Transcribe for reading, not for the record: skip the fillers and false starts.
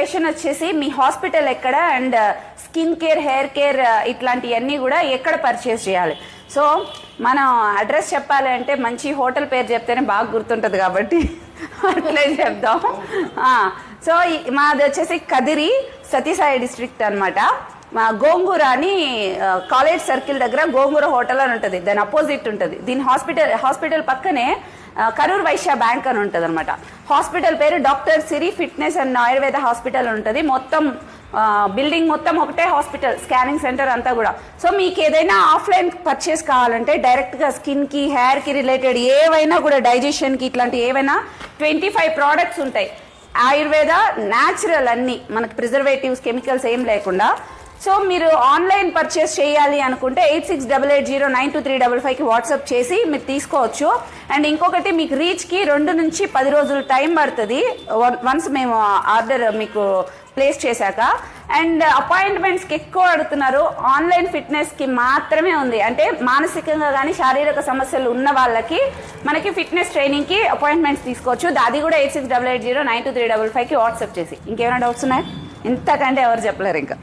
Question వచ్చేసి మీ hospital ఎక్కడ and skin care hair care ఇట్లాంటివన్నీ కూడా ఎక్కడ పర్చేస్ చేయాలి. సో మనం అడ్రస్ చెప్పాలి అంటే మంచి హోటల్ పేరు చెప్తేనే బాగా గుర్తుంటుంది కాబట్టి అట్లే చెప్దాం. సో మాది వచ్చేసి కదిరి సతీసాయి డిస్ట్రిక్ట్ అనమాట. మా గోంగూర అని కాలేజ్ సర్కిల్ దగ్గర గోంగూర హోటల్ అని ఉంటుంది, దాని అపోజిట్ ఉంటుంది. దీని హాస్పిటల్ పక్కనే కరూర్ వైశ్య బ్యాంక్ అని ఉంటుంది అనమాట. హాస్పిటల్ పేరు doctor Siri fitness and Ayurveda hospital ఉంటుంది. మొత్తం బిల్డింగ్ మొత్తం ఒకటే హాస్పిటల్, స్కానింగ్ సెంటర్ అంతా కూడా. సో మీకు ఏదైనా ఆఫ్లైన్ పర్చేస్ కావాలంటే డైరెక్ట్గా స్కిన్కి హెయిర్కి రిలేటెడ్ ఏవైనా కూడా డైజెషన్కి ఇట్లాంటి ఏవైనా 25 ప్రోడక్ట్స్ ఉంటాయి. ఆయుర్వేద న్యాచురల్ అన్ని, మనకి ప్రిజర్వేటివ్స్ కెమికల్స్ ఏం లేకుండా. సో మీరు ఆన్లైన్ పర్చేస్ చేయాలి అనుకుంటే 8688092355కి వాట్సాప్ చేసి మీరు తీసుకోవచ్చు. అండ్ ఇంకొకటి మీకు రీచ్కి 2 నుంచి 10 రోజులు టైం పడుతుంది వన్స్ మేము ఆర్డర్ మీకు ప్లేస్ చేశాక. అండ్ అపాయింట్మెంట్స్కి ఎక్కువ అడుగుతున్నారు, ఆన్లైన్ ఫిట్నెస్కి మాత్రమే ఉంది. అంటే మానసికంగా కానీ శారీరక సమస్యలు ఉన్న వాళ్ళకి మనకి ఫిట్నెస్ ట్రైనింగ్కి అపాయింట్మెంట్స్ తీసుకోవచ్చు. అది కూడా 8688092355కి వాట్సాప్ చేసి. ఇంకేమైనా డౌట్స్ ఉన్నాయి? ఇంతకంటే ఎవరు చెప్పలేరు ఇంకా.